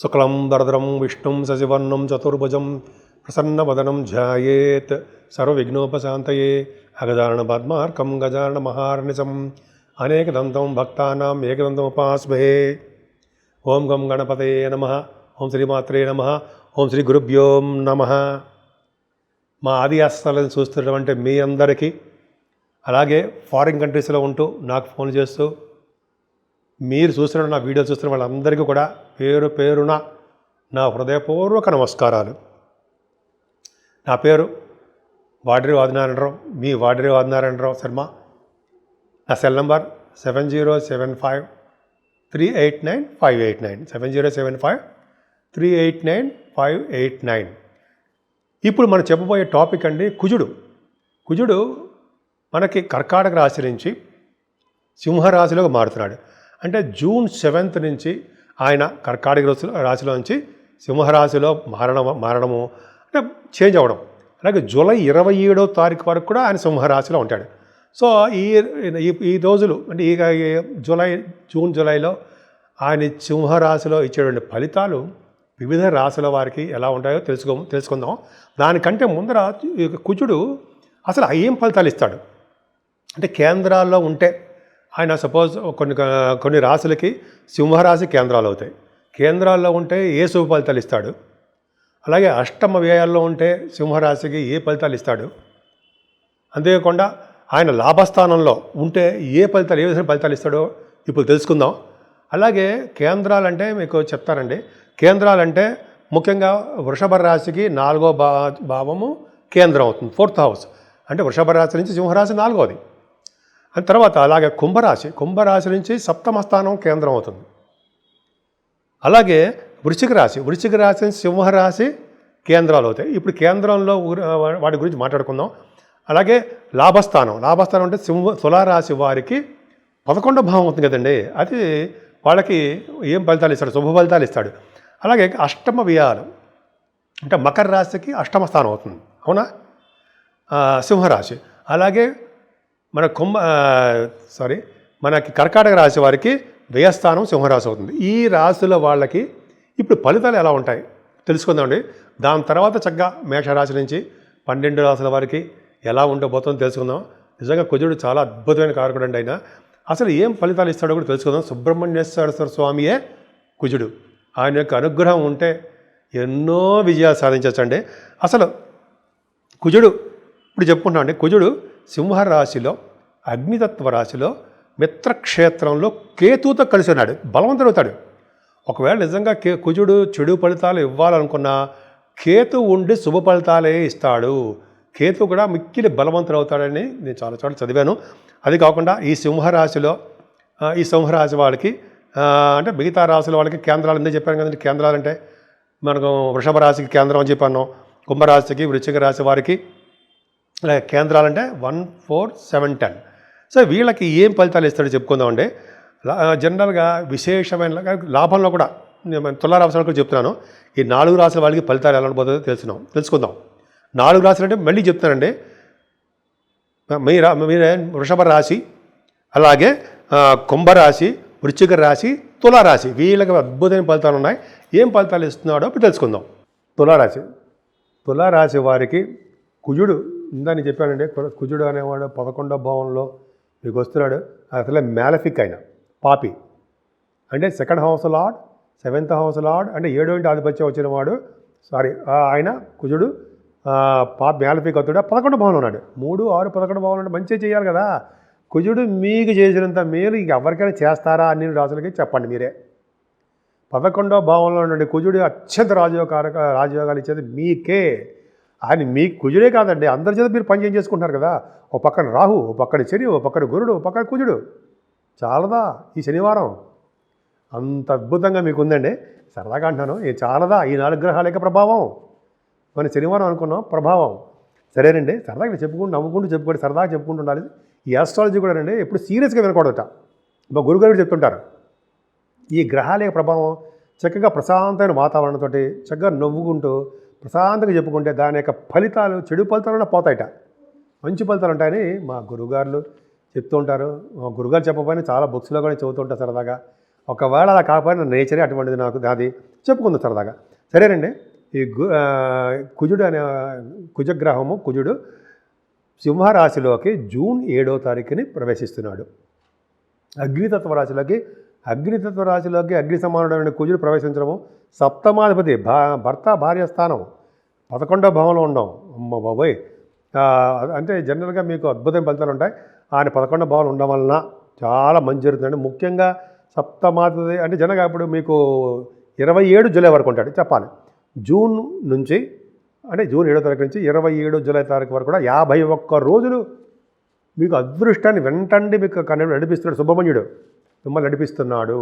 శుక్లం వరదరం విష్ణుం శశివర్ణం చతుర్భుజం ప్రసన్నవదనం ధ్యాయేత్ సర్వవిఘ్నోపశాంతయే అగజానన పద్మార్కం గజానన మహార్నిశం అనేకదంతం భక్తానాం ఏకదంతముపాస్మహే. ఓం గం గణపతయే నమః. ఓం శ్రీమాత్రే నమః. ఓం శ్రీ గురుభ్యో నమః. మా ఆది ఆస్థానాలను చూస్తున్నటువంటి మీ అందరికీ, అలాగే ఫారిన్ కంట్రీస్లో ఉంటూ నాకు ఫోన్ చేస్తూ మీరు చూస్తున్న నా వీడియోలు చూస్తున్న వాళ్ళందరికీ కూడా పేరు పేరున నా హృదయపూర్వక నమస్కారాలు. నా పేరు వాడిరి ఆదినారాయణరావు, మీ వాడిరి ఆదినారాయణరావు శర్మ. నా సెల్ నంబర్ 7075389589 7075389589. ఇప్పుడు మనం చెప్పబోయే టాపిక్ అండి కుజుడు. కుజుడు మనకి కర్కాటక రాశి నుంచి సింహరాశిలోకి మారుతున్నాడు. అంటే జూన్ 7th నుంచి ఆయన కర్కాటక రాశిలో నుంచి సింహరాశిలో మారడము అంటే చేంజ్ అవ్వడం. అలాగే జూలై 27వ తారీఖు వరకు కూడా ఆయన సింహరాశిలో ఉంటాడు. సో ఈ రోజులు అంటే ఈ జూన్ జూలైలో ఆయన సింహరాశిలో ఇచ్చేటువంటి ఫలితాలు వివిధ రాశుల వారికి ఎలా ఉంటాయో తెలుసుకుందాం. దానికంటే ముందర కుజుడు అసలు ఏం ఫలితాలు ఇస్తాడు అంటే, కేంద్రాల్లో ఉంటే ఆయన సపోజ్ కొన్ని రాశులకి సింహరాశి కేంద్రాలు అవుతాయి. కేంద్రాల్లో ఉంటే ఏ శుభ ఫలితాలు ఇస్తాడు, అలాగే అష్టమ వ్యయాల్లో ఉంటే సింహరాశికి ఏ ఫలితాలు ఇస్తాడు, అంతేకాకుండా ఆయన లాభస్థానంలో ఉంటే ఏ విధమైన ఫలితాలు ఇస్తాడో ఇప్పుడు తెలుసుకుందాం. అలాగే కేంద్రాలంటే మీకు చెప్తారండి. కేంద్రాలంటే ముఖ్యంగా వృషభ రాశికి 4వ భావము కేంద్రం అవుతుంది, 4th హౌస్. అంటే వృషభ రాశి నుంచి సింహరాశి 4వది. అని తర్వాత అలాగే కుంభరాశి నుంచి 7వ స్థానం కేంద్రం అవుతుంది. అలాగే వృశ్చిక రాశి నుంచి సింహరాశి కేంద్రాలు అవుతాయి. ఇప్పుడు కేంద్రంలో వాటి గురించి మాట్లాడుకుందాం. అలాగే లాభస్థానం అంటే తులారాశి వారికి 11వ భావం అవుతుంది కదండి. అది వాళ్ళకి ఏం ఫలితాలు ఇస్తాడు, శుభ ఫలితాలు ఇస్తాడు. అలాగే అష్టమ వ్యయాలు అంటే మకర రాశికి 8వ స్థానం అవుతుంది, అవునా, సింహరాశి. అలాగే మనకి కర్కాటక రాశి వారికి వ్యయస్థానం సింహరాశి అవుతుంది. ఈ రాశుల వాళ్ళకి ఇప్పుడు ఫలితాలు ఎలా ఉంటాయి తెలుసుకుందామండి. దాని తర్వాత చక్కగా మేషరాశి నుంచి 12 రాశుల వారికి ఎలా ఉండబోతుందో తెలుసుకుందాం. నిజంగా కుజుడు చాలా అద్భుతమైన కారకుడు అండి. ఆయన అసలు ఏం ఫలితాలు ఇస్తాడో కూడా తెలుసుకుందాం. సుబ్రహ్మణ్యేశ్వర స్వామియే కుజుడు. ఆయన యొక్క అనుగ్రహం ఉంటే ఎన్నో విజయాలు సాధించవచ్చండి. అసలు కుజుడు ఇప్పుడు చెప్పుకుంటామండి. కుజుడు సింహరాశిలో అగ్నితత్వ రాశిలో మిత్రక్షేత్రంలో కేతుతో కలిసి ఉన్నాడు, బలవంతుడవుతాడు. ఒకవేళ నిజంగా కుజుడు చెడు ఫలితాలు ఇవ్వాలనుకున్నా కేతు ఉండి శుభ ఫలితాలే ఇస్తాడు. కేతు కూడా మిక్కిలి బలవంతుడు అవుతాడని నేను చాలా చోట్ల చదివాను. అది కాకుండా ఈ సింహరాశి వాళ్ళకి అంటే మిగతా రాశుల వాళ్ళకి కేంద్రాలు ఎందుకు చెప్పాను కదండి. కేంద్రాలు అంటే మనకు వృషభ రాశికి కేంద్రం అని చెప్పాను, కుంభరాశికి వృశ్చిక రాశి వారికి కేంద్రాలంటే 1, 4, 7, 10. సో వీళ్ళకి ఏం ఫలితాలు ఇస్తాడో చెప్పుకుందామండి. జనరల్గా విశేషమైన లాభంలో కూడా తులారాశి వాళ్ళకి చెప్తున్నాను. ఈ 4 రాశుల వాళ్ళకి ఫలితాలు ఎలా ఉండబోతుందో తెలుసుకుందాం. 4 రాశులు అంటే మళ్ళీ చెప్తానండి. మీరే వృషభ రాశి, అలాగే కుంభరాశి, వృశ్చిక రాశి, తులారాశి వీళ్ళకి అద్భుతమైన ఫలితాలు ఉన్నాయి. ఏం ఫలితాలు ఇస్తున్నాడో ఇప్పుడు తెలుసుకుందాం. తులారాశి వారికి కుజుడు ఇందని చెప్పానండి. కుజుడు అనేవాడు 11వ భావంలో మీకు వస్తున్నాడు. అసలే మ్యాలఫిక్ అయిన పాపి అంటే 2nd house lord, 7th house lord అంటే 7వ ఇంటి ఆధిపత్యం వచ్చిన వాడు. ఆయన కుజుడు మ్యాలఫిక్ అవుతాడు. 11వ భావంలో ఉన్నాడు. 3, 6, 11వ భావంలో అంటే మంచిగా చేయాలి కదా. కుజుడు మీకు చేసినంత మేలు ఎవరికైనా చేస్తారా అన్ని రాజులకి చెప్పండి మీరే. 11వ భావంలో ఉండండి కుజుడు అత్యంత రాజయోగాలు ఇచ్చేది మీకే. ఆయన మీ కుజుడే కాదండి, అందరి చేత మీరు పని చేసుకుంటున్నారు కదా. ఓ పక్కన రాహు, ఓ పక్కన శని, ఓ పక్కన గురుడు, ఓ పక్కన కుజుడు. చాలదా ఈ శనివారం? అంత అద్భుతంగా మీకు ఉందండి. సరదాగా అంటున్నాను, చాలదా ఈ 4 గ్రహాల యొక్క ప్రభావం? మన శనివారం అనుకున్నాం ప్రభావం. సరేనండి, సరదాగా నవ్వుకుంటూ సరదాగా చెప్పుకుంటూ ఉండాలి. ఈ ఆస్ట్రాలజీ కూడా అండి ఎప్పుడు సీరియస్గా వినకూడదట. మా గురుగారు చెప్తుంటారు. ఈ గ్రహాల యొక్క ప్రభావం చక్కగా ప్రశాంతమైన వాతావరణంతో చక్కగా నవ్వుకుంటూ ప్రశాంతంగా చెప్పుకుంటే దాని యొక్క ఫలితాలు, చెడు ఫలితాలు పోతాయట, మంచి ఫలితాలు ఉంటాయని మా గురుగారులు చెప్తూ ఉంటారు. మా గురుగారు చెప్పకపోయినా చాలా బుక్స్లో కూడా చదువుతుంటారు సరదాగా. ఒకవేళ అలా కాకపోయినా నేచరే అటువంటిది, నాకు అది చెప్పుకుందాం సరదాగా. సరేనండి. ఈ కుజుడు అనే కుజగ్రహము, కుజుడు సింహరాశిలోకి జూన్ 7వ తారీఖుని ప్రవేశిస్తున్నాడు. అగ్నితత్వ రాశిలోకి అగ్ని సమానుడైన కుజుడు ప్రవేశించడము, సప్తమాధిపతి భర్త భార్య స్థానం 11వ భావంలో ఉండడం. అమ్మ బాబోయ్, అంటే జనరల్గా మీకు అద్భుతమైన ఫలితాలు ఉంటాయి. ఆయన 11వ భావంలో ఉండడం వలన చాలా మంచి జరుగుతుందండి. ముఖ్యంగా సప్తమాధిపతి అంటే జనగా ఇప్పుడు మీకు 27 జూలై వరకు ఉంటాడు చెప్పాలి. జూన్ 7వ తారీఖు నుంచి 27 జూలై తారీఖు వరకు కూడా 51 రోజులు మీకు అదృష్టాన్ని వెంటండి మీకు నడిపిస్తున్నాడు. సుబ్రహ్మణ్యుడు మిమ్మల్ని నడిపిస్తున్నాడు.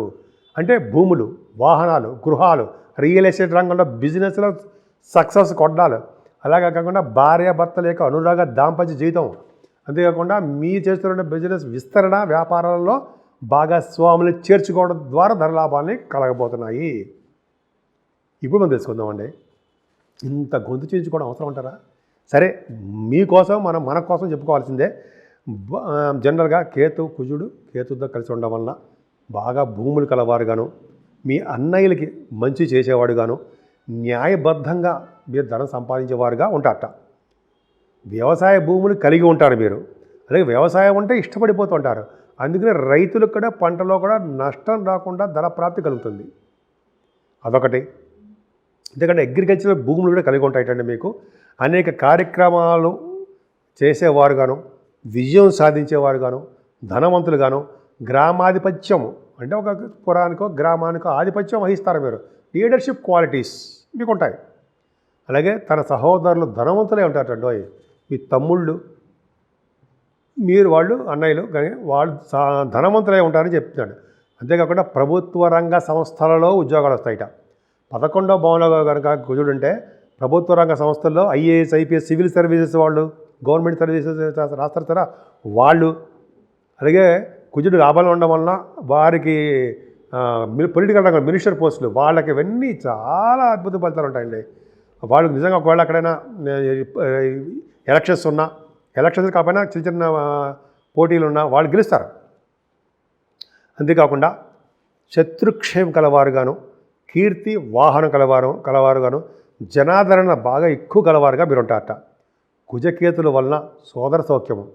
అంటే భూములు, వాహనాలు, గృహాలు, రియల్ ఎస్టేట్ రంగంలో బిజినెస్లో సక్సెస్ కొట్టాలి. అలాగే కాకుండా భార్యాభర్తల యొక్క అనురాగ దాంపత్య జీవితం, అంతేకాకుండా మీరు చేస్తున్న బిజినెస్ విస్తరణ, వ్యాపారాలలో భాగస్వాములు చేర్చుకోవడం ద్వారా ధనలాభాన్ని కలగబోతున్నాయి. ఇప్పుడు మనం తెలుసుకుందామండి. ఇంత గొంతు చేయించుకోవడం అవసరం అంటారా? సరే, మీకోసం మన కోసం చెప్పుకోవాల్సిందే. జనరల్గా కేతుతో కలిసి ఉండడం వలన బాగా భూములు కలవారుగాను, మీ అన్నయ్యలకి మంచి చేసేవాడుగాను, న్యాయబద్ధంగా మీరు ధనం సంపాదించేవారుగా ఉంటారట. వ్యవసాయ భూములు కలిగి ఉంటారు మీరు. అలాగే వ్యవసాయం అంటే ఇష్టపడిపోతూ ఉంటారు. అందుకని రైతులకు కూడా పంటలో కూడా నష్టం రాకుండా ధన ప్రాప్తి కలుగుతుంది. అదొకటి. ఎందుకంటే అగ్రికల్చరల్ భూములు కూడా కలిగి ఉంటాయటండి. మీకు అనేక కార్యక్రమాలు చేసేవారుగాను, విజయం సాధించేవారుగాను, ధనవంతులుగాను, గ్రామాధిపత్యము అంటే ఒక పురానికో గ్రామానికో ఆధిపత్యం వహిస్తారు మీరు. లీడర్షిప్ క్వాలిటీస్ మీకు ఉంటాయి. అలాగే తన సహోదరులు ధనవంతులే ఉంటారటండి. మీ తమ్ముళ్ళు, వాళ్ళు అన్నయ్యలు కానీ వాళ్ళు ధనవంతులే ఉంటారని చెప్తున్నాడు. అంతేకాకుండా ప్రభుత్వ రంగ సంస్థలలో ఉద్యోగాలు వస్తాయిట. 11వ భావంలో కనుక కుజుడు ఉంటే ప్రభుత్వ రంగ సంస్థల్లో ఐఏఎస్, ఐపీఎస్, సివిల్ సర్వీసెస్ వాళ్ళు, గవర్నమెంట్ సర్వీసెస్ రాస్తారు కదా వాళ్ళు. అలాగే కుజుడు లాభాలు ఉండడం వలన వారికి పొలిటికల్ రంగం మినిస్టర్ పోస్టులు వాళ్ళకి ఇవన్నీ చాలా అద్భుత ఫలితాలు ఉంటాయండి. వాళ్ళకి నిజంగా ఒకవేళ ఎక్కడైనా ఎలక్షన్స్ కాకపోయినా చిన్న చిన్న పోటీలు ఉన్నా వాళ్ళు గెలుస్తారు. అంతేకాకుండా శత్రుక్షయం కలవారుగాను, కీర్తి వాహనం కలవారుగాను, జనాదరణ బాగా ఎక్కువ కలవారుగా మీరు ఉంటారట. కుజకేతుల వలన సోదర సౌఖ్యము,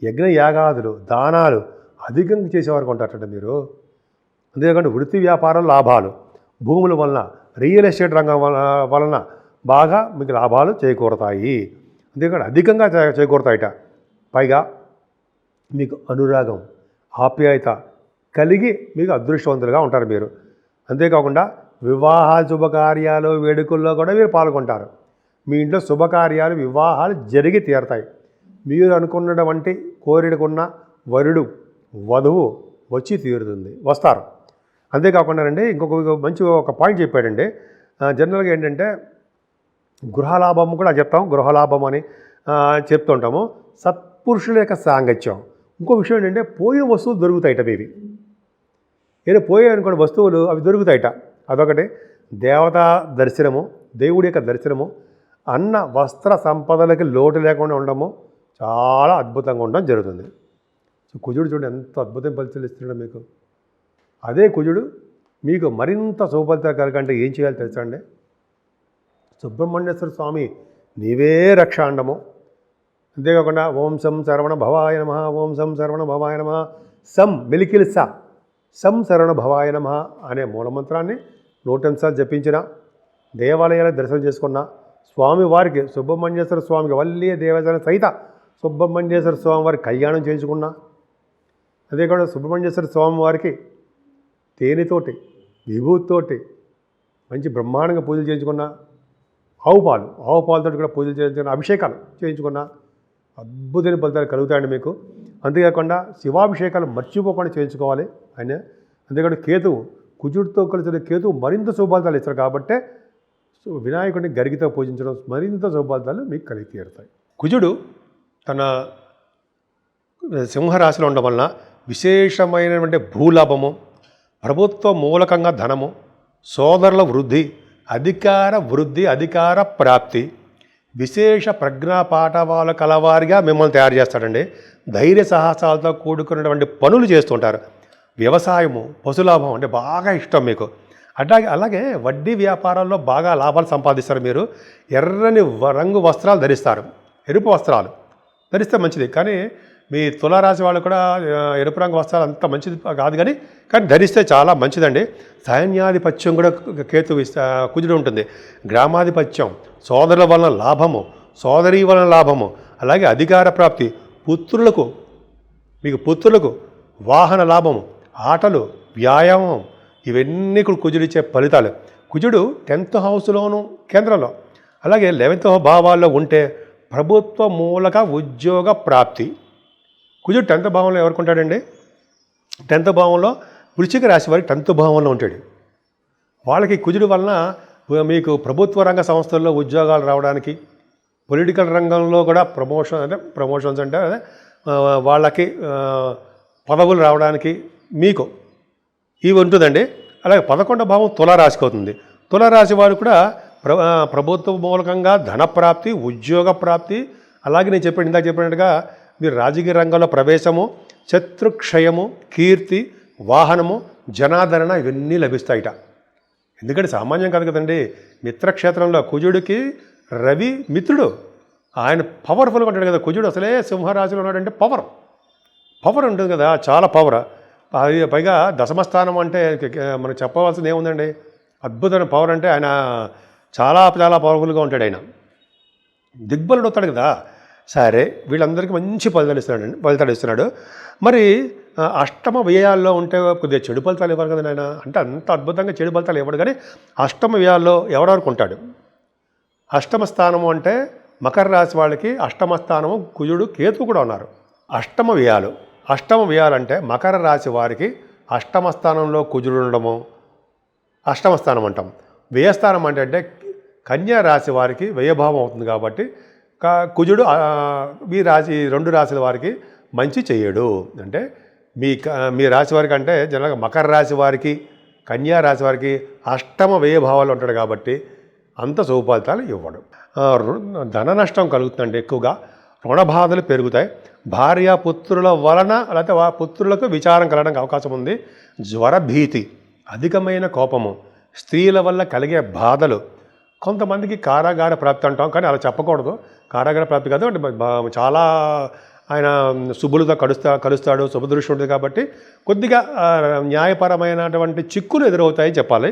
యజ్ఞ యాగాదులు, దానాలు అధికంగా చేసేవారు ఉంటారట మీరు. అంతేకాకుండా వృత్తి వ్యాపారం లాభాలు, భూముల వలన, రియల్ ఎస్టేట్ రంగం వలన బాగా మీకు లాభాలు చేకూరతాయి. అంతేకాకుండా అధికంగా చేకూరతాయిట. పైగా మీకు అనురాగం, ఆప్యాయత కలిగి మీకు అదృష్టవంతులుగా ఉంటారు మీరు. అంతేకాకుండా వివాహ శుభకార్యాలు, వేడుకల్లో కూడా మీరు పాల్గొంటారు. మీ ఇంట్లో శుభకార్యాలు, వివాహాలు జరిగి తీరతాయి. మీరు అనుకున్నటువంటి కోరికకున్న వరుడు, వధువు వచ్చి తీరుతుంది, వస్తారు. అంతేకాకుండా అండి ఇంకొక మంచి ఒక పాయింట్ చెప్పాడండి. జనరల్గా ఏంటంటే గృహలాభం కూడా చెప్తాం, గృహలాభం అని చెప్తుంటాము. సత్పురుషుల యొక్క సాంగత్యం. ఇంకో విషయం ఏంటంటే పోయిన వస్తువులు దొరుకుతాయిట. ఇవి ఏదో పోయాయనుకోండి వస్తువులు, అవి దొరుకుతాయిట. అదొకటి. దేవతా దర్శనము, దేవుడి యొక్క దర్శనము, అన్న వస్త్ర సంపదలకి లోటు లేకుండా ఉండడము చాలా అద్భుతంగా ఉండడం జరుగుతుంది. సో కుజుడు చూడండి ఎంత అద్భుతం ఫలితాలు ఇస్తున్నాడు మీకు. అదే కుజుడు మీకు మరింత శుభఫలితాలు కలగంటే ఏం చేయాలి తెలుసా అండి? సుబ్రహ్మణ్యేశ్వర స్వామి నీవే రక్ష అండము. అంతేకాకుండా ఓం సం శరవణ భవాయ నమః, ఓం సం శరవణ భవాయ నమః, సం మెలికిల్ సం శరవణ భవాయ నమః అనే మూలమంత్రాన్ని 100 నిమిషాలు జపించిన, దేవాలయాల దర్శనం చేసుకున్న, స్వామివారికి సుబ్రహ్మణ్యేశ్వర స్వామికి వల్లి దేవతల సహిత సుబ్రహ్మణ్యేశ్వర స్వామి వారికి కళ్యాణం చేయించుకున్నా, అదేకాకుండా సుబ్రహ్మణ్యేశ్వర స్వామి వారికి తేనెతోటి, విభూతితోటి మంచి బ్రహ్మాండంగా పూజలు చేయించుకున్నా, ఆవు పాలతో కూడా పూజలు చేయించుకున్న, అభిషేకాలు చేయించుకున్న అద్భుతమైన ఫలితాలు కలుగుతాయండి మీకు. అంతేకాకుండా శివాభిషేకాలు మర్చిపోకుండా చేయించుకోవాలి ఆయన. అంతేకాకుండా కేతువు, కుజుడితో కలిసిన కేతువు మరింత శుభఫలితాలు ఇస్తారు. కాబట్టే వినాయకుడిని గరిగితో పూజించడం మరింత శుభఫలితాలు మీకు కలిగి తీరుతాయి. కుజుడు తన సింహరాశిలో ఉండడం వలన విశేషమైనటువంటి భూలాభము, ప్రభుత్వ మూలకంగా ధనము, సోదరుల వృద్ధి, అధికార ప్రాప్తి, విశేష ప్రజ్ఞా పాఠవాల కలవారిగా మిమ్మల్ని తయారు చేస్తాడండి. ధైర్య సాహసాలతో కూడుకున్నటువంటి పనులు చేస్తుంటారు. వ్యవసాయము, పశులాభం అంటే బాగా ఇష్టం మీకు. అలాగే వడ్డీ వ్యాపారాల్లో బాగా లాభాలు సంపాదిస్తారు మీరు. ఎర్రని రంగు వస్త్రాలు ధరిస్తారు, ఎరుపు వస్త్రాలు ధరిస్తే మంచిది. కానీ మీ తులారాశి వాళ్ళు కూడా ఎరుపు రంగు వస్త్రాలు అంత మంచిది కాదు, కానీ ధరిస్తే చాలా మంచిదండి. సైన్యాధిపత్యం కూడా కుజుడు ఉంటుంది. గ్రామాధిపత్యం, సోదరుల వలన లాభము, సోదరీ వలన లాభము, అలాగే అధికార ప్రాప్తి, మీకు పుత్రులకు వాహన లాభము, ఆటలు, వ్యాయామం, ఇవన్నీ కూడా కుజుడిచ్చే ఫలితాలు. కుజుడు 10th హౌస్లోను కేంద్రంలో, అలాగే 11th భావాల్లో ఉంటే ప్రభుత్వ మూలక ఉద్యోగ ప్రాప్తి. కుజుడు 10th భావంలో ఎవరికి ఉంటాడండి? 10th భావంలో వృశ్చిక రాశి వారికి 10th భావంలో ఉంటాడు. వాళ్ళకి కుజుడు వలన మీకు ప్రభుత్వ రంగ సంస్థల్లో ఉద్యోగాలు రావడానికి, పొలిటికల్ రంగంలో కూడా ప్రమోషన్స్ అంటే వాళ్ళకి పదవులు రావడానికి మీకు ఇవి ఉంటుందండి. అలాగే 11వ భావం తులారాశికి అవుతుంది. తులారాశి వారు కూడా ప్రభుత్వ మూలకంగా ధనప్రాప్తి, ఉద్యోగ ప్రాప్తి, అలాగే నేను ఇందాక చెప్పినట్టుగా మీరు రాజకీయ రంగంలో ప్రవేశము, శత్రుక్షయము, కీర్తి, వాహనము, జనాదరణ ఇవన్నీ లభిస్తాయిట. ఎందుకంటే సామాన్యం కాదు కదండి. మిత్రక్షేత్రంలో కుజుడికి రవి మిత్రుడు, ఆయన పవర్ఫుల్గా ఉంటాడు కదా. కుజుడు అసలే సింహరాశిలో ఉన్నాడంటే పవర్ ఉంటుంది కదా, చాలా పవర్. అది పైగా దశమస్థానం అంటే మనకు చెప్పవలసింది ఏముందండి, అద్భుతమైన పవర్. అంటే ఆయన చాలా పవర్ఫుల్గా ఉంటాడు. ఆయన దిగ్బలుడు అవుతాడు కదా. సరే, వీళ్ళందరికీ మంచి ఫలితాలు ఇస్తున్నాడు. మరి అష్టమ వ్యయాల్లో ఉంటే కొద్దిగా చెడు ఫలితాలు ఇవ్వరు కదా ఆయన. అంటే అంత అద్భుతంగా చెడు ఫలితాలు ఇవ్వడు, కానీ అష్టమ వ్యయాల్లో ఎవరెవరికి ఉంటాడు. అష్టమ స్థానము అంటే మకర రాశి వాళ్ళకి అష్టమ స్థానము కుజుడు, కేతువు కూడా ఉన్నారు. అష్టమ వ్యయాలు అంటే మకర రాశి వారికి అష్టమ స్థానంలో కుజుడు ఉండడము అష్టమ స్థానం అంటాం. వ్యయస్థానం అంటే కన్యా రాశి వారికి వ్యయభావం అవుతుంది కాబట్టి కుజుడు ఈ 2 రాశుల వారికి మంచి చేయడు. అంటే మీ రాశి వారికి అంటే జనరల్గా మకర రాశి వారికి, కన్యా రాశి వారికి అష్టమ వ్యయభావాలు ఉంటాడు కాబట్టి అంత శుభఫలితాలు ఇవ్వడు. ధన నష్టం కలుగుతుందండి. ఎక్కువగా రుణ బాధలు పెరుగుతాయి. భార్య పుత్రుల వలన లేకపోతే పుత్రులకు విచారం కలగడానికి అవకాశం ఉంది. జ్వర భీతి, అధికమైన కోపము, స్త్రీల వల్ల కలిగే బాధలు, కొంతమందికి కారాగార ప్రాప్తి అంటాం, కానీ అలా చెప్పకూడదు. కారాగార ప్రాప్తి కాదు అంటే చాలా ఆయన శుభులతో కలుస్తాడు, శుభదృష్టి ఉంటుంది కాబట్టి కొద్దిగా న్యాయపరమైనటువంటి చిక్కులు ఎదురవుతాయి చెప్పాలి.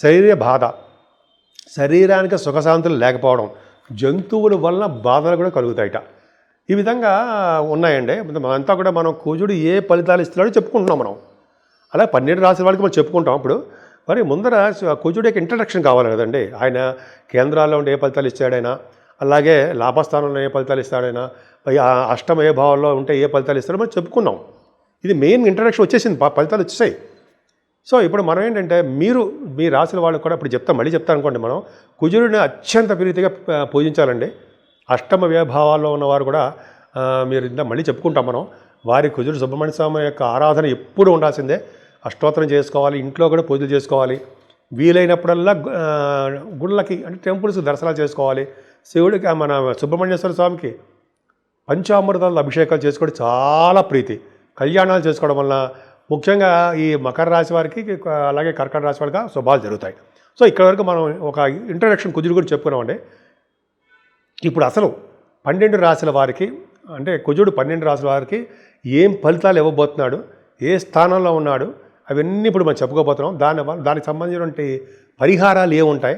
శరీర బాధ, శరీరానికి సుఖశాంతులు లేకపోవడం, జంతువుల వలన బాధలు కూడా కలుగుతాయిట. ఈ విధంగా ఉన్నాయండి. మనంతా కూడా మనం కుజుడు ఏ ఫలితాలు ఇస్తున్నాడో చెప్పుకుంటున్నాం మనం. అలా 12 రాశుల వాళ్ళకి మనం చెప్పుకుంటాం. అప్పుడు మరి ముందర కుజుడు యొక్క ఇంట్రడక్షన్ కావాలి కదండి. ఆయన కేంద్రాల్లో ఉండే ఏ ఫలితాలు ఇస్తాడైనా, అలాగే లాభస్థానంలో ఏ ఫలితాలు ఇస్తాడైనా, అష్టమ ఏ భావంలో ఉంటే ఏ ఫలితాలు ఇస్తాడో మనం చెప్పుకున్నాం. ఇది మెయిన్ ఇంట్రడక్షన్ వచ్చేసింది, ఫలితాలు వచ్చేసాయి. సో ఇప్పుడు మనం ఏంటంటే మీ రాశుల వాళ్ళకి కూడా ఇప్పుడు మళ్ళీ చెప్తాను అనుకోండి. మనం కుజుడిని అత్యంత ప్రీతిగా పూజించాలండి. అష్టమ వ్యయభావాల్లో ఉన్నవారు కూడా మీరు ఇంత మళ్ళీ చెప్పుకుంటాం మనం. వారి కుజుడు సుబ్రహ్మణ్య స్వామి యొక్క ఆరాధన ఎప్పుడు ఉండాల్సిందే. అష్టోత్తరం చేసుకోవాలి, ఇంట్లో కూడా పూజలు చేసుకోవాలి. వీలైనప్పుడల్లా గుళ్ళకి అంటే టెంపుల్స్ దర్శనాలు చేసుకోవాలి. శివుడికి మన సుబ్రహ్మణ్యేశ్వర స్వామికి పంచామృతాల అభిషేకాలు చేసుకోవడం చాలా ప్రీతి. కళ్యాణాలు చేసుకోవడం వల్ల ముఖ్యంగా ఈ మకర రాశి వారికి, అలాగే కర్కాటక రాశి వారికి శుభాలు జరుగుతాయి. సో ఇక్కడ వరకు మనం ఒక ఇంట్రడక్షన్ కుజుడు కూడా చెప్పుకున్నామండి. ఇప్పుడు అసలు 12 రాశుల వారికి అంటే కుజుడు 12 రాశుల వారికి ఏం ఫలితాలు ఇవ్వబోతున్నాడు, ఏ స్థానంలో ఉన్నాడు, అవన్నీ ఇప్పుడు మనం చెప్పుకోబోతున్నాం. దానికి సంబంధించినటువంటి పరిహారాలు ఏముంటాయి,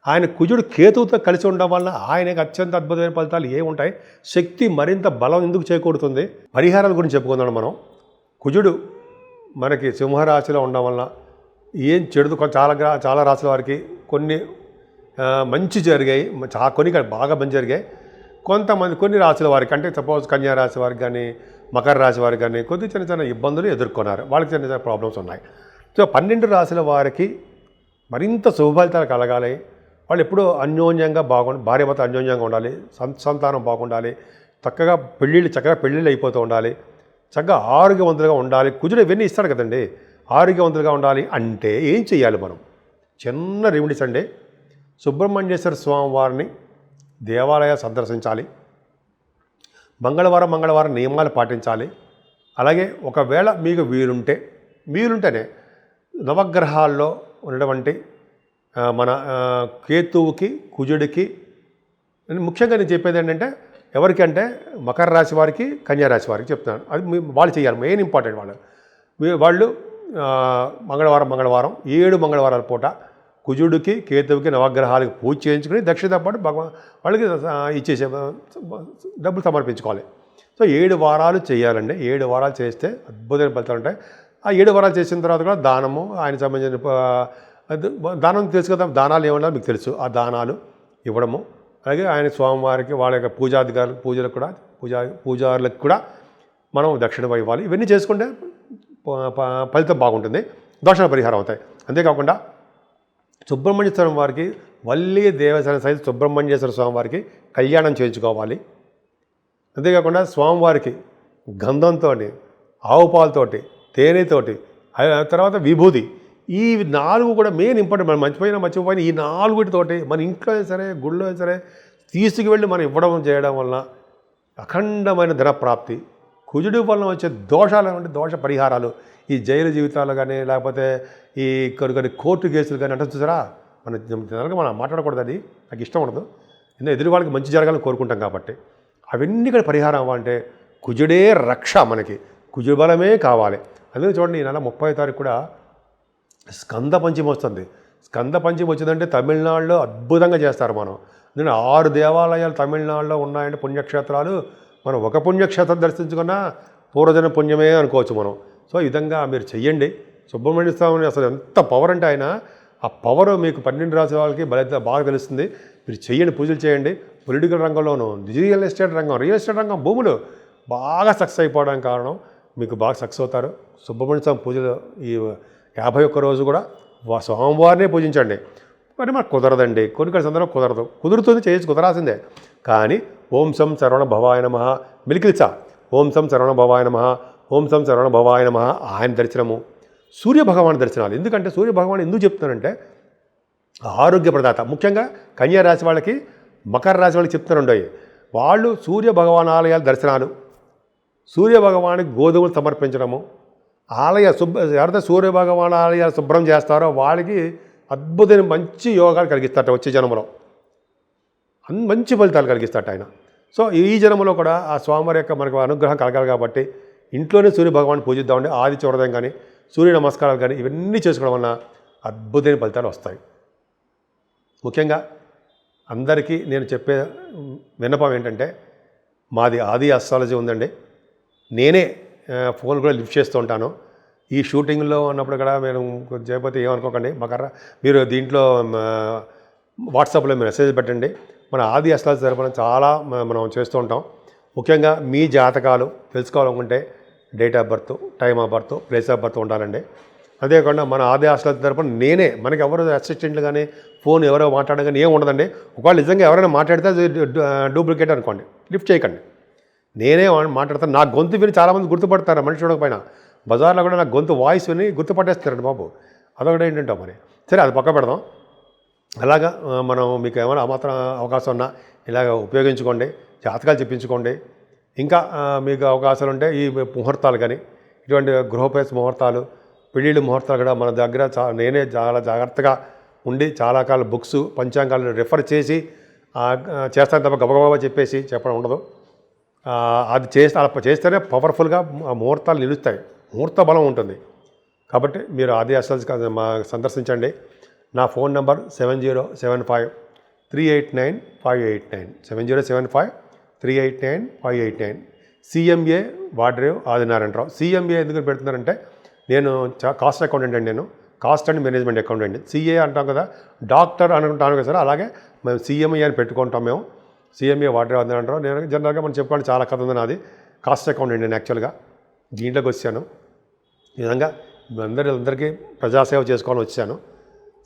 ఆయన కుజుడు కేతువుతో కలిసి ఉండడం వల్ల ఆయనకు అత్యంత అద్భుతమైన ఫలితాలు ఏముంటాయి, శక్తి మరింత బలం ఎందుకు చేకూరుతుంది, పరిహారాల గురించి చెప్పుకుందాం మనం. కుజుడు మనకి సింహరాశిలో ఉండడం వల్ల ఏం చెడు, చాలా రాశుల వారికి కొన్ని మంచి జరిగాయి, కొన్ని బాగా మంచి జరిగాయి. కొన్ని రాశుల వారికి అంటే సపోజ్ కన్యా రాశి వారికి కానీ, మకర రాశి వారికి కానీ కొద్ది చిన్న ఇబ్బందులు ఎదుర్కొన్నారు. వాళ్ళకి చిన్న ప్రాబ్లమ్స్ ఉన్నాయి. సో 12 రాశుల వారికి మరింత శుభఫలితాలు కలగాలి. వాళ్ళు ఎప్పుడూ అన్యోన్యంగా భార్యాభర్త అన్యోన్యంగా ఉండాలి, సంతానం బాగుండాలి, చక్కగా పెళ్ళిళ్ళు అయిపోతూ ఉండాలి, చక్కగా ఆరోగ్యవంతులుగా ఉండాలి. కుజుడు ఇవన్నీ ఇస్తాడు కదండి. ఆరోగ్యవంతులుగా ఉండాలి అంటే ఏం చేయాలి మనం? చిన్న రెమెడీస్ అండి. సుబ్రహ్మణ్యేశ్వర స్వామి వారిని దేవాలయాలు సందర్శించాలి. మంగళవారం నియమాలు పాటించాలి. అలాగే ఒకవేళ మీకు వీలుంటే వీలుంటేనే నవగ్రహాల్లో ఉన్నటువంటి మన కేతువుకి, కుజుడికి, ముఖ్యంగా నేను చెప్పేది ఏంటంటే ఎవరికంటే మకర రాశి వారికి, కన్యా రాశి వారికి చెప్తున్నాను. అది వాళ్ళు చేయాలి, మెయిన్ ఇంపార్టెంట్. వాళ్ళు మంగళవారం 7 మంగళవారాల పూట కుజుడికి, కేతువుకి, నవగ్రహాలకి పూజ చేయించుకుని దక్షిణతో పాటు వాళ్ళకి ఇచ్చేసే డబ్బులు సమర్పించుకోవాలి. సో 7 వారాలు చేయాలండి. 7 వారాలు చేస్తే అద్భుతమైన ఫలితాలు ఉంటాయి. ఆ 7 వారాలు చేసిన తర్వాత కూడా దానము, ఆయన సంబంధించిన దానం తెలుసు కదా, దానాలు ఏమన్నా మీకు తెలుసు. ఆ దానాలు ఇవ్వడము, అలాగే ఆయన స్వామివారికి వాళ్ళ యొక్క పూజలకు కూడా పూజారులకు కూడా మనం దక్షిణ ఇవ్వాలి. ఇవన్నీ చేసుకుంటే ఫలితం బాగుంటుంది, దోషాల పరిహారం అవుతాయి. అంతేకాకుండా సుబ్రహ్మణ్యేశ్వర వారికి, వల్లి దేవసేన సహిత సుబ్రహ్మణ్యేశ్వర స్వామి వారికి కళ్యాణం చేయించుకోవాలి. అంతేకాకుండా స్వామివారికి గంధంతో, ఆవు పాలతోటి, తేనెతోటి, తర్వాత విభూది, ఈ 4 కూడా మెయిన్ ఇంపార్టెంట్. మనం మర్చిపోయిన ఈ 4తోటి మన ఇంట్లో అయినా సరే, గుళ్ళో అయినా సరే తీసుకువెళ్ళి మనం ఇవ్వడం చేయడం వలన అఖండమైన ధనప్రాప్తి. కుజుడి వలన వచ్చే దోషాలు అంటే దోష పరిహారాలు, ఈ జైలు జీవితాలు కానీ, లేకపోతే ఈ కొన్ని కోర్టు కేసులు కానీ అంటే చూసారా, మనం మాట్లాడకూడదు, అది నాకు ఇష్టం ఉండదు. ఎందుకంటే ఎదురు వాళ్ళకి మంచి జరగాలని కోరుకుంటాం కాబట్టి. అవన్నీ కూడా పరిహారం అవ్వాలంటే కుజుడే రక్ష, మనకి కుజుడు బలమే కావాలి. అందుకే చూడండి, ఈ నెల 30వ తారీఖు కూడా స్కంద పంచమి వస్తుంది. స్కంద పంచమి వచ్చిందంటే తమిళనాడులో అద్భుతంగా చేస్తారు. మనం ఎందుకంటే 6 దేవాలయాలు తమిళనాడులో ఉన్నాయంటే పుణ్యక్షేత్రాలు. మనం ఒక పుణ్యక్షేత్రం దర్శించుకున్నా పూర్వజన పుణ్యమే అనుకోవచ్చు మనం. సో ఈ విధంగా మీరు చెయ్యండి. సుబ్రహ్మణ్య స్వామిని అసలు ఎంత పవర్ అంటే ఆయన, ఆ పవర్ మీకు 12 రాశి వాళ్ళకి బాగా తెలుస్తుంది. మీరు చెయ్యండి, పూజలు చేయండి. పొలిటికల్ రంగంలోనూ, రియల్ ఎస్టేట్ రంగం భూములు బాగా సక్సెస్ అయిపోవడానికి కారణం మీకు బాగా సక్సెస్ అవుతారు. సుబ్రహ్మణ్య స్వామి పూజలు ఈ 51 రోజు కూడా స్వామివారినే పూజించండి. మరి మనకు కుదరదండి, కొన్ని సందర్భం కుదరదు. కుదురుతుంది, చేయొచ్చు, కుదరాల్సిందే. కానీ ఓం సం శరవణ భవాయ నమః, మిలికిల్చా ఓం సం శరవణ భవాయ నమః, ఓం సం శరవణ భవాయ నమః, ఆయన దర్శనము, సూర్యభగవాన్ దర్శనాలు. ఎందుకంటే సూర్యభగవాన్ ఎందుకు చెప్తున్నానంటే ఆరోగ్య ప్రదాత. ముఖ్యంగా కన్యా రాశి వాళ్ళకి, మకర రాశి వాళ్ళకి చెప్తున్నారండి, వాళ్ళు సూర్యభగవాన్ ఆలయాల దర్శనాలు, సూర్యభగవానికి గోధుమలు సమర్పించడము, ఎవరైతే సూర్యభగవాన్ ఆలయాలు శుభ్రం చేస్తారో వాళ్ళకి అద్భుతమైన మంచి యోగాలు కలిగిస్తారట. వచ్చే జన్మలో మంచి ఫలితాలు కలిగిస్తారట ఆయన. సో ఈ జన్మలో కూడా ఆ స్వామివారి యొక్క మనకు అనుగ్రహం కలగాలి కాబట్టి ఇంట్లోనే సూర్యభగవాన్ని పూజిద్దామండి. ఆదిత్య హృదయం కానీ, సూర్య నమస్కారాలు కానీ ఇవన్నీ చేసుకోవడం వలన అద్భుతమైన ఫలితాలు వస్తాయి. ముఖ్యంగా అందరికీ నేను చెప్పే విన్నపం ఏంటంటే, మాది ఆది అస్ట్రాలజీ ఉందండి. నేనే ఫోన్ కూడా లిఫ్ట్ చేస్తూ ఉంటాను. ఈ షూటింగ్లో ఉన్నప్పుడు కూడా నేను చేయకపోతే ఏమనుకోకండి, మీరు దీంట్లో వాట్సాప్లో మీరు మెసేజ్ పెట్టండి. మన ఆది అస్ట్రాలజీ తరపున చాలా మనం చేస్తూ ఉంటాం. ముఖ్యంగా మీ జాతకాలు తెలుసుకోవాలనుకుంటే date of birth, time of birth, place of birth ఉండాలండి. అదేకాకుండా మన ఆది అస్ట్రాలజీ తరపున నేనే, మనకి ఎవరు అసిస్టెంట్లు కానీ ఫోన్ ఎవరో మాట్లాడడం కానీ ఏం ఉండదండి. ఒకవేళ నిజంగా ఎవరైనా మాట్లాడితే డూప్లికేట్ అనుకోండి, లిఫ్ట్ చేయకండి. నేనే మాట్లాడతాను. నా గొంతు విని చాలామంది గుర్తుపడతారు, మనిషి చూడకపోయినా. బజార్లో కూడా నా గొంతు వాయిస్ విని గుర్తుపట్టేస్తారండి బాబు. అదొకటి ఏంటంటే మరి సరే, అది పక్క పెడదాం. అలాగా మనం మీకు ఏమైనా మాత్రం అవకాశం ఉన్నా ఇలాగ ఉపయోగించుకోండి, జాతకాలు చెప్పించుకోండి. ఇంకా మీకు అవకాశాలు ఉంటే ఈ ముహూర్తాలు కానీ, ఇటువంటి గృహప్రవేశ ముహూర్తాలు, పెళ్ళిళ్ళు ముహూర్తాలు కూడా మన దగ్గర నేనే చాలా జాగ్రత్తగా ఉండి చాలా కాలం బుక్స్, పంచాంగాలు రెఫర్ చేసి చేస్తాను తప్ప గబగబా చెప్పేసి చెప్పడం ఉండదు. అది అలా చేస్తేనే పవర్ఫుల్గా ఆ ముహూర్తాలు నిలుస్తాయి, ముహూర్త బలం ఉంటుంది. కాబట్టి మీరు ఆది అస్ట్రాలజీ సందర్శించండి. నా phone number 7075389589, 7075389589. CMA Vadrev Adinarayanarao. CMA ఎందుకు పెడుతున్నారంటే, నేను కాస్ట్ అకౌంటెంట్ అండి. నేను cost and management accountant. CA అంటాం కదా, డాక్టర్ అనుకుంటాను కదా సార్, అలాగే మేము CMA అని పెట్టుకుంటాం. మేము CMA వాడ్రేవ్ ఆదినారాయణరావు. నేను జనరల్గా మనం చెప్పుకోండి, చాలా కథ ఉంది నాది. కాస్ట్ అకౌంటెంట్ నేను యాక్చువల్గా దీంట్లోకి వచ్చాను. ఈ విధంగా అందరికీ ప్రజాసేవ చేసుకోవాలని వచ్చాను.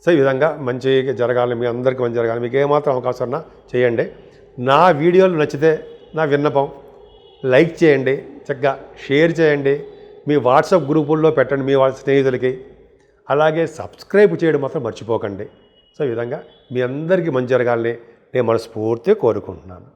సో ఈ విధంగా మంచి జరగాలి, మీ అందరికీ మంచి జరగాలి. మీకు ఏమాత్రం అవకాశం ఉన్నా చేయండి. నా వీడియోలు నచ్చితే నా విన్నపం లైక్ చేయండి, చక్కగా షేర్ చేయండి, మీ వాట్సాప్ గ్రూపుల్లో పెట్టండి మీ స్నేహితులకి. అలాగే సబ్స్క్రైబ్ చేయడం మాత్రం మర్చిపోకండి. సో ఈ విధంగా మీ అందరికీ మంచి జరగాలని నేను మనస్ఫూర్తిగా కోరుకుంటున్నాను.